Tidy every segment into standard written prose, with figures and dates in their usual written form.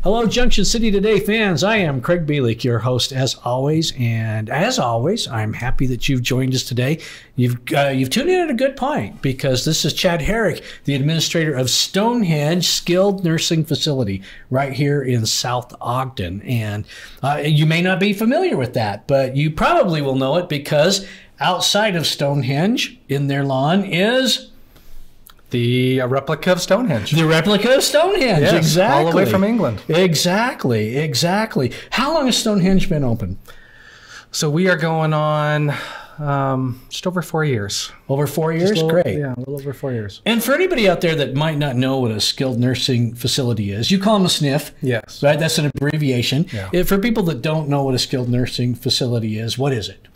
Hello, Junction City Today fans. I am Craig Bielik, your host as always. And as always, I'm happy that you've joined us today. You've tuned in at a good point because this is Chad Herrick, the administrator of Stonehenge Skilled Nursing Facility right here in South Ogden. And you may not be familiar with that, but you probably will know it because outside of Stonehenge in their lawn is the replica of Stonehenge. The replica of Stonehenge, yes, exactly. All the way from England. Exactly. How long has Stonehenge been open? So we are going on just over 4 years. Over 4 years? Great. Yeah, a little over 4 years. And for anybody out there that might not know what a skilled nursing facility is, you call them a SNF. Yes. Right? That's an abbreviation. Yeah. For people that don't know what a skilled nursing facility is, what is it?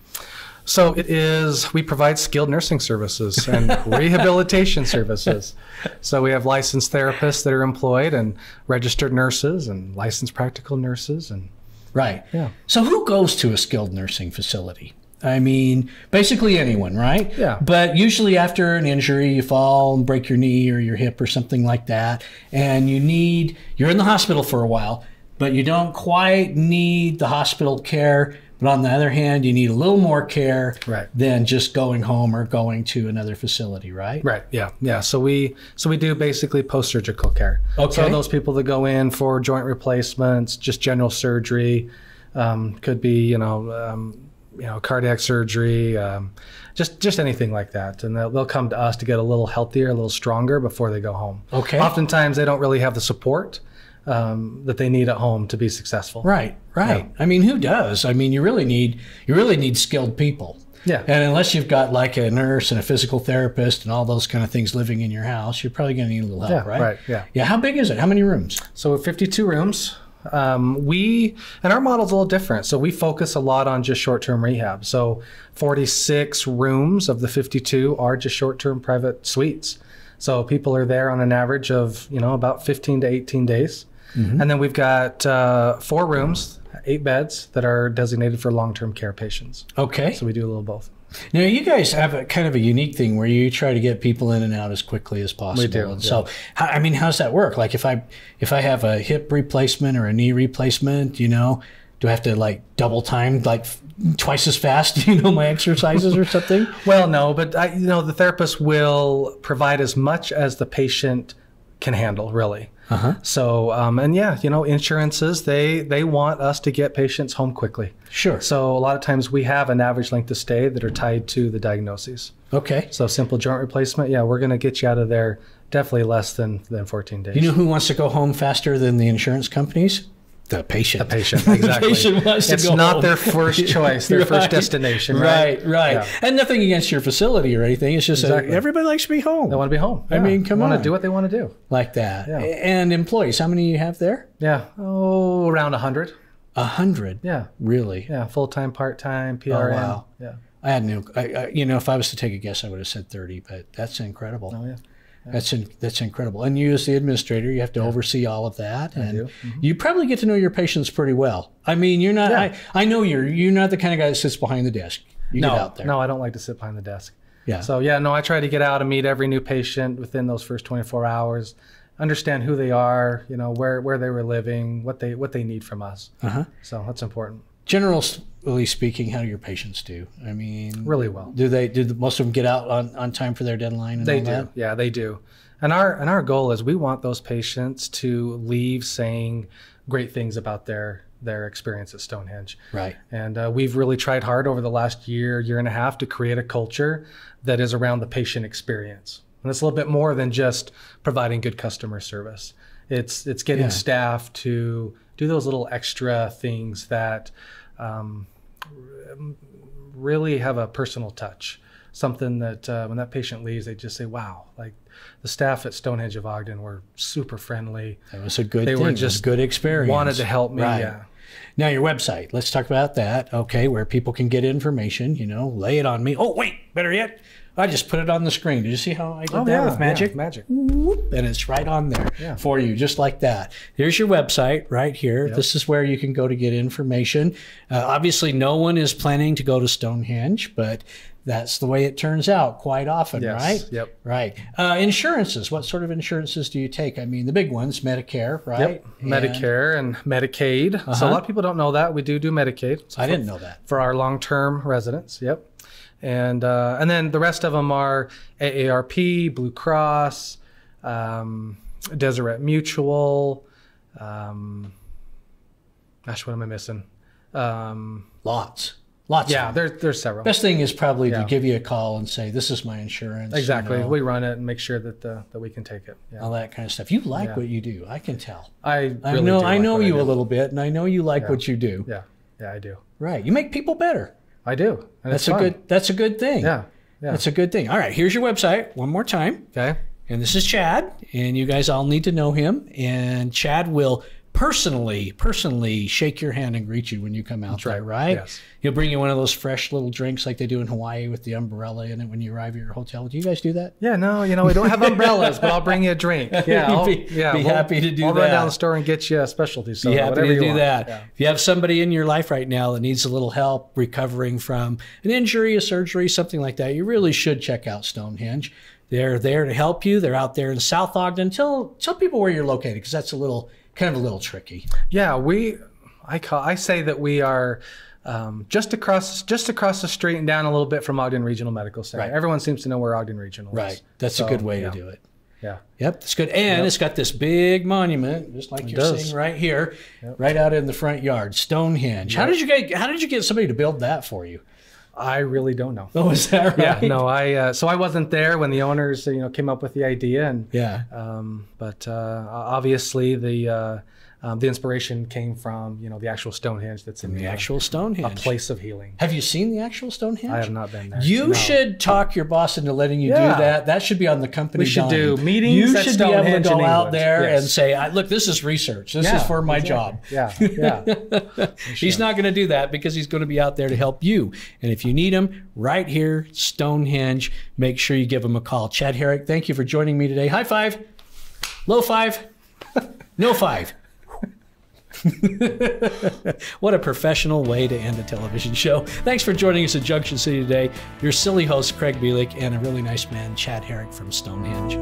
So it is, we provide skilled nursing services and rehabilitation services. So we have licensed therapists that are employed and registered nurses and licensed practical nurses. And right. Yeah. So who goes to a skilled nursing facility? I mean, basically anyone, right? Yeah. But usually after an injury, you fall and break your knee or your hip or something like that, and you're in the hospital for a while, but you don't quite need the hospital care. But on the other hand, you need a little more care than just going home or going to another facility, right? Right. Yeah. So we do basically post-surgical care. Okay. So those people that go in for joint replacements, just general surgery, could be cardiac surgery, just anything like that, and they'll come to us to get a little healthier, a little stronger before they go home. Okay. Oftentimes they don't really have the support that they need at home to be successful. Right. Yeah. I mean, who does? I mean, you really need skilled people. Yeah. And unless you've got like a nurse and a physical therapist and all those kind of things living in your house, you're probably going to need a little help, right? Right. Yeah. Yeah. How big is it? How many rooms? So 52 rooms. And our model's a little different. So we focus a lot on just short-term rehab. So 46 rooms of the 52 are just short-term private suites. So people are there on an average of, about 15 to 18 days. Mm-hmm. And then we've got 4 rooms, 8 beds that are designated for long-term care patients. Okay. So we do a little both. Now, you guys have a kind of a unique thing where you try to get people in and out as quickly as possible. We do. And so, how's that work? Like if I have a hip replacement or a knee replacement, do I have to like double time, like twice as fast, my exercises or something? Well, no, but the therapist will provide as much as the patient can handle, really. Uh-huh. So, insurances, they want us to get patients home quickly. Sure. So a lot of times we have an average length of stay that are tied to the diagnoses. Okay. So simple joint replacement, we're going to get you out of there definitely less than 14 days. You know who wants to go home faster than the insurance companies? The patient. The patient, exactly. The patient wants to go It's not home. Their first choice, their first destination, right? Right. Yeah. And nothing against your facility or anything. It's just everybody likes to be home. They want to be home. I mean, come on. They want to do what they want to do. Like that. Yeah. And employees, how many do you have there? Yeah. Oh, around 100. 100? Yeah. Really? Yeah. Full-time, part-time, PRN. Oh, wow. Yeah. I had if I was to take a guess, I would have said 30, but that's incredible. Oh, yeah. That's incredible. And you as the administrator, you have to oversee all of that. And Mm-hmm. you probably get to know your patients pretty well. I mean, you're not, I know you're not the kind of guy that sits behind the desk. You get out there. No, I don't like to sit behind the desk. Yeah. So I try to get out and meet every new patient within those first 24 hours, understand who they are, where they were living, what they need from us. Uh-huh. So that's important. Generally speaking, how do your patients do? I mean, really well. Do most of them get out on time for their deadline? And they all do. That? Yeah, they do. And our goal is we want those patients to leave saying great things about their experience at Stonehenge. Right. And we've really tried hard over the last year and a half to create a culture that is around the patient experience. And it's a little bit more than just providing good customer service. It's getting staff to do those little extra things that really have a personal touch. Something that when that patient leaves, they just say, wow, like the staff at Stonehenge of Ogden were super friendly. That was a good thing. They were just a good experience. Wanted to help me. Right. Yeah. Now your website, let's talk about that. Okay, where people can get information, lay it on me. Oh, wait. better yet, I just put it on the screen. Did you see how I did that with magic? Yeah, magic. Whoop, and it's right on there for you, just like that. Here's your website right here. Yep. This is where you can go to get information. Obviously, no one is planning to go to Stonehenge, but that's the way it turns out quite often, right? Yep. Right. Insurances. What sort of insurances do you take? I mean, the big ones, Medicare, right? Yep. Medicare and Medicaid. So a lot of people don't know that. We do Medicaid. So I didn't know that. For our long-term residents. Yep. And then the rest of them are AARP, Blue Cross, Deseret Mutual. Gosh, what am I missing? Lots. Yeah, there's several. Best thing is probably to give you a call and say, "This is my insurance." Exactly. You know, we run it and make sure that we can take it. Yeah. All that kind of stuff. You like what you do. I can tell. I know you a little bit, and I know you like what you do. Yeah, I do. Right. You make people better. I do. And That's a good thing. Yeah. That's a good thing. All right, here's your website one more time. Okay. And this is Chad, and you guys all need to know him. And Chad will personally shake your hand and greet you when you come out there, right? Yes. He'll bring you one of those fresh little drinks like they do in Hawaii with the umbrella in it when you arrive at your hotel. Do you guys do that? Yeah, no, we don't have umbrellas, but I'll bring you a drink. Yeah, I'll be happy to do that. I'll run down the store and get you a specialty soda. Be happy to do that. Yeah. If you have somebody in your life right now that needs a little help recovering from an injury, a surgery, something like that, you really should check out Stonehenge. They're there to help you. They're out there in South Ogden. Tell people where you're located, because that's kind of a little tricky. Yeah, I say that we are just across the street and down a little bit from Ogden Regional Medical Center. Right. Everyone seems to know where Ogden Regional is. Right. That's a good way to do it. Yeah. Yep, that's good. And it's got this big monument, just like you're seeing right here, right out in the front yard, Stonehenge. How did you get somebody to build that for you? I really don't know. Oh, is that right? Yeah, no, so I wasn't there when the owners, came up with the idea, and but obviously the inspiration came from the actual Stonehenge that's in the actual Stonehenge, a place of healing. Have you seen the actual Stonehenge? I have not been there. You should talk your boss into letting you do that. That should be on the company. We should do meetings. You should be able to go out there and Yes. say, "Look, this is research. This is for my job." Yeah. He's not going to do that because he's going to be out there to help you. And if you need him, right here, Stonehenge, make sure you give him a call. Chad Herrick, thank you for joining me today. High five, low five, no five. What a professional way to end a television show. Thanks for joining us at Junction City today. Your silly host, Craig Bielik, and a really nice man, Chad Herrick from Stonehenge.